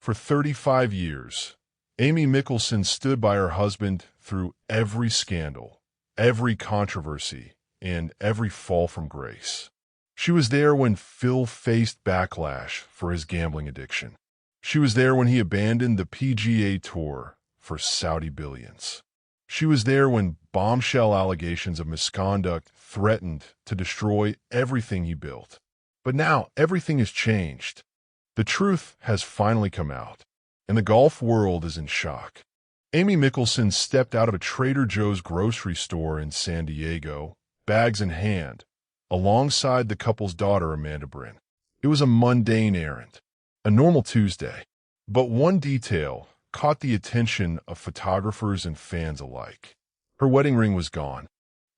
For 35 years, Amy Mickelson stood by her husband through every scandal, every controversy, and every fall from grace. She was there when Phil faced backlash for his gambling addiction. She was there when he abandoned the PGA Tour for Saudi billions. She was there when bombshell allegations of misconduct threatened to destroy everything he built. But now everything has changed. The truth has finally come out, and the golf world is in shock. Amy Mickelson stepped out of a Trader Joe's grocery store in San Diego, bags in hand, alongside the couple's daughter, Amanda Bryn. It was a mundane errand, a normal Tuesday. But one detail caught the attention of photographers and fans alike. Her wedding ring was gone.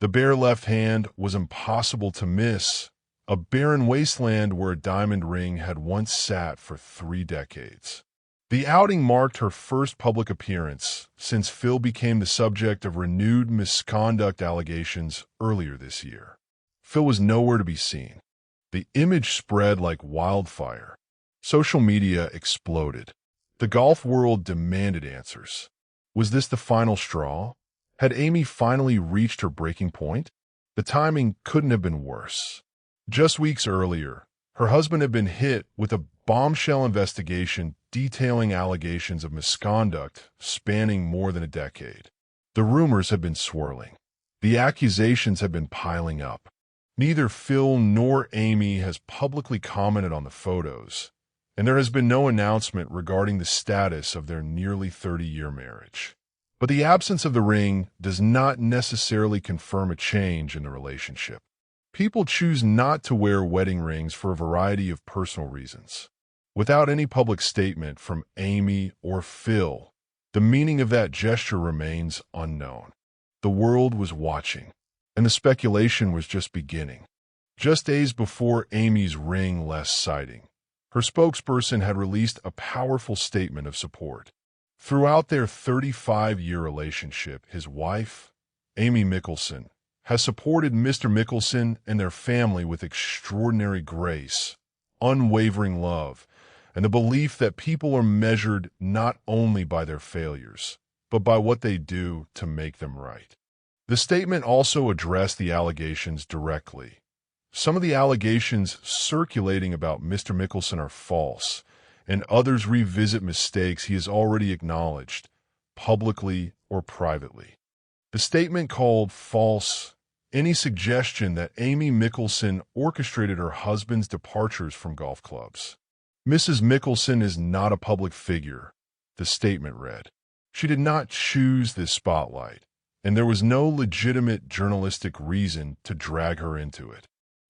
The bare left hand was impossible to miss, a barren wasteland where a diamond ring had once sat for 3 decades. The outing marked her first public appearance since Phil became the subject of renewed misconduct allegations earlier this year. Phil was nowhere to be seen. The image spread like wildfire. Social media exploded. The golf world demanded answers. Was this the final straw? Had Amy finally reached her breaking point? The timing couldn't have been worse. Just weeks earlier, her husband had been hit with a bombshell investigation detailing allegations of misconduct spanning more than a decade. The rumors had been swirling. The accusations had been piling up. Neither Phil nor Amy has publicly commented on the photos, and there has been no announcement regarding the status of their nearly 30-year marriage. But the absence of the ring does not necessarily confirm a change in the relationship. People choose not to wear wedding rings for a variety of personal reasons. Without any public statement from Amy or Phil, the meaning of that gesture remains unknown. The world was watching, and the speculation was just beginning. Just days before Amy's ring left sighting, her spokesperson had released a powerful statement of support. Throughout their 35-year relationship, his wife, Amy Mickelson, has supported Mr. Mickelson and their family with extraordinary grace, unwavering love, and the belief that people are measured not only by their failures, but by what they do to make them right. The statement also addressed the allegations directly. Some of the allegations circulating about Mr. Mickelson are false, and others revisit mistakes he has already acknowledged, publicly or privately. The statement called false any suggestion that Amy Mickelson orchestrated her husband's departures from golf clubs. Mrs. Mickelson is not a public figure, the statement read. She did not choose this spotlight, and there was no legitimate journalistic reason to drag her into it.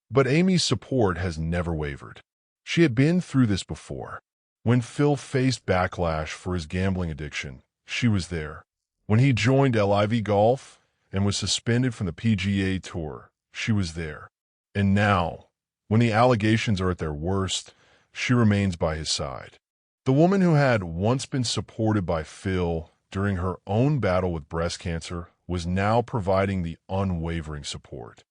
But Amy's support has never wavered. She had been through this before. When Phil faced backlash for his gambling addiction, she was there. When he joined LIV Golf and was suspended from the PGA Tour, she was there. And now, when the allegations are at their worst, she remains by his side. The woman who had once been supported by Phil during her own battle with breast cancer was now providing the unwavering support.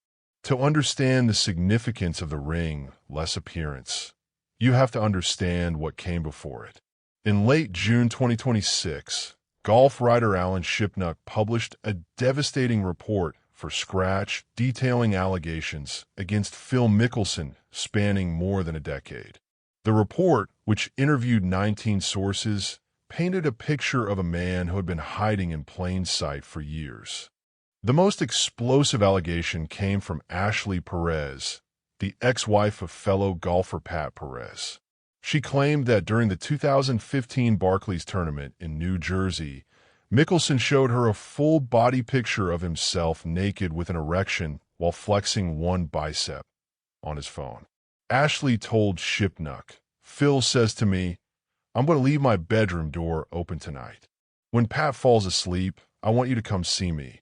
To understand the significance of the ring, less appearance, you have to understand what came before it. In late June 2026, golf writer Alan Shipnuck published a devastating report for Scratch detailing allegations against Phil Mickelson spanning more than a decade. The report, which interviewed 19 sources, painted a picture of a man who had been hiding in plain sight for years. The most explosive allegation came from Ashley Perez, the ex-wife of fellow golfer Pat Perez. She claimed that during the 2015 Barclays tournament in New Jersey, Mickelson showed her a full body picture of himself naked with an erection while flexing one bicep on his phone. Ashley told Shipnuck, "Phil says to me, I'm going to leave my bedroom door open tonight. When Pat falls asleep, I want you to come see me."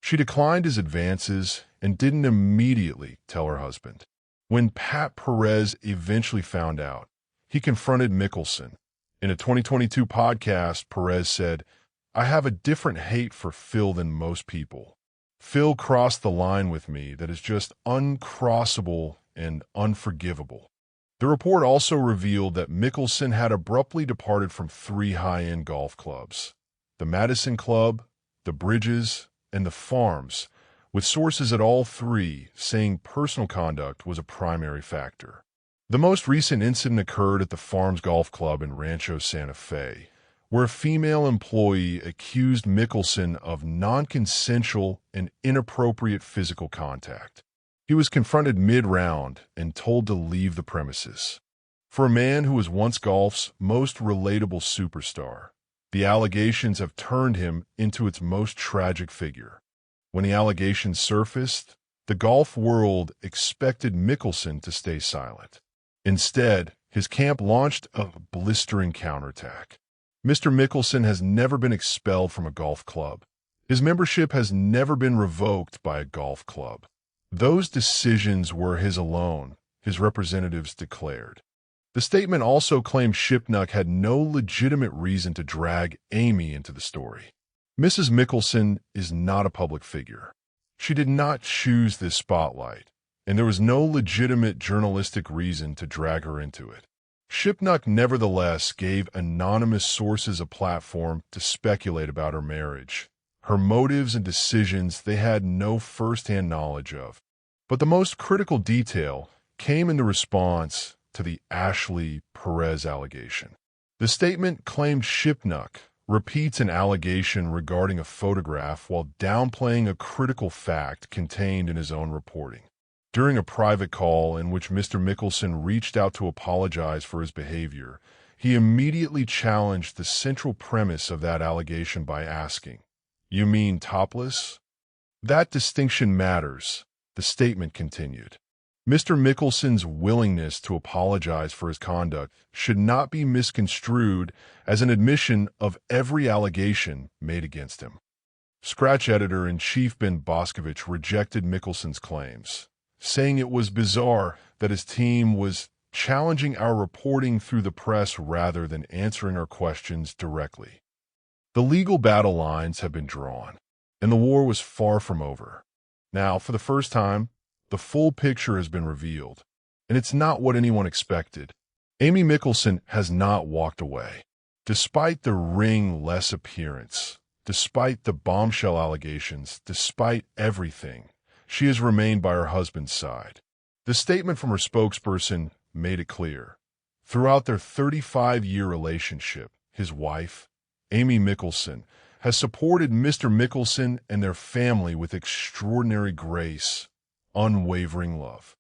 She declined his advances and didn't immediately tell her husband. When Pat Perez eventually found out, he confronted Mickelson. In a 2022 podcast, Perez said, "I have a different hate for Phil than most people. Phil crossed the line with me that is just uncrossable and unforgivable." The report also revealed that Mickelson had abruptly departed from 3 high-end golf clubs: the Madison Club, the Bridges, and the Farms, with sources at all 3 saying personal conduct was a primary factor. The most recent incident occurred at the Farms Golf Club in Rancho Santa Fe, where a female employee accused Mickelson of non-consensual and inappropriate physical contact. He was confronted mid-round and told to leave the premises. For a man who was once golf's most relatable superstar, the allegations have turned him into its most tragic figure. When the allegations surfaced, the golf world expected Mickelson to stay silent. Instead, his camp launched a blistering counterattack. Mr. Mickelson has never been expelled from a golf club. His membership has never been revoked by a golf club. Those decisions were his alone, his representatives declared. The statement also claimed Shipnuck had no legitimate reason to drag Amy into the story. Mrs. Mickelson is not a public figure. She did not choose this spotlight, and there was no legitimate journalistic reason to drag her into it. Shipnuck nevertheless gave anonymous sources a platform to speculate about her marriage, her motives and decisions they had no first-hand knowledge of. But the most critical detail came in the response to the Ashley Perez allegation. The statement claimed Shipnuck repeats an allegation regarding a photograph while downplaying a critical fact contained in his own reporting. During a private call in which Mr. Mickelson reached out to apologize for his behavior, he immediately challenged the central premise of that allegation by asking, "You mean topless?" That distinction matters, the statement continued. Mr. Mickelson's willingness to apologize for his conduct should not be misconstrued as an admission of every allegation made against him. Scratch editor-in-chief Ben Boscovich rejected Mickelson's claims, saying it was bizarre that his team was challenging our reporting through the press rather than answering our questions directly. The legal battle lines have been drawn, and the war was far from over. Now, for the first time, the full picture has been revealed, and it's not what anyone expected. Amy Mickelson has not walked away. Despite the ring-less appearance, despite the bombshell allegations, despite everything, she has remained by her husband's side. The statement from her spokesperson made it clear. Throughout their 35-year relationship, his wife, Amy Mickelson, has supported Mr. Mickelson and their family with extraordinary grace, unwavering love.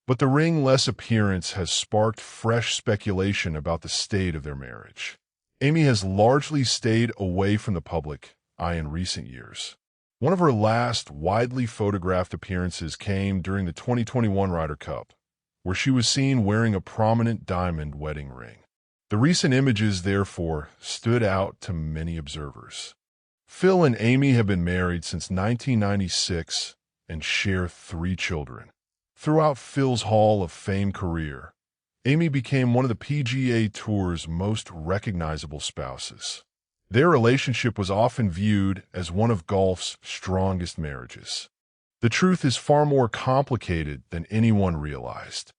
But the ring-less appearance has sparked fresh speculation about the state of their marriage. Amy has largely stayed away from the public eye in recent years. One of her last widely photographed appearances came during the 2021 Ryder Cup, where she was seen wearing a prominent diamond wedding ring. The recent images, therefore, stood out to many observers. Phil and Amy have been married since 1996 and share 3 children. Throughout Phil's Hall of Fame career, Amy became one of the PGA Tour's most recognizable spouses. Their relationship was often viewed as one of golf's strongest marriages. The truth is far more complicated than anyone realized.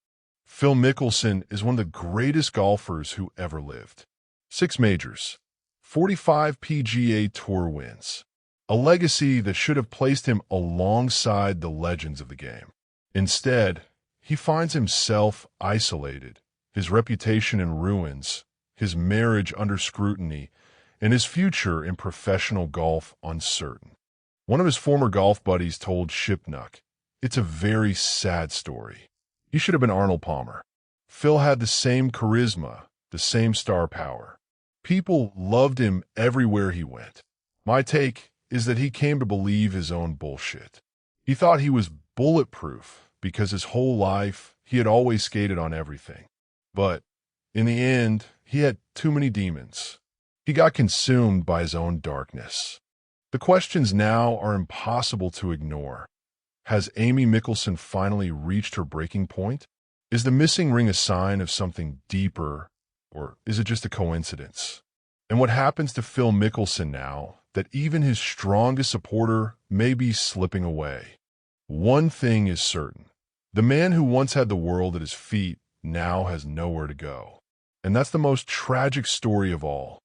Phil Mickelson is one of the greatest golfers who ever lived. 6 majors, 45 PGA Tour wins, a legacy that should have placed him alongside the legends of the game. Instead, he finds himself isolated, his reputation in ruins, his marriage under scrutiny, and his future in professional golf uncertain. One of his former golf buddies told Shipnuck, "It's a very sad story. He should have been Arnold Palmer. Phil had the same charisma, the same star power. People loved him everywhere he went. My take is that he came to believe his own bullshit. He thought he was bulletproof because his whole life he had always skated on everything. But in the end, he had too many demons. He got consumed by his own darkness." The questions now are impossible to ignore. Has Amy Mickelson finally reached her breaking point? Is the missing ring a sign of something deeper, or is it just a coincidence? And what happens to Phil Mickelson now that even his strongest supporter may be slipping away? One thing is certain. The man who once had the world at his feet now has nowhere to go. And that's the most tragic story of all.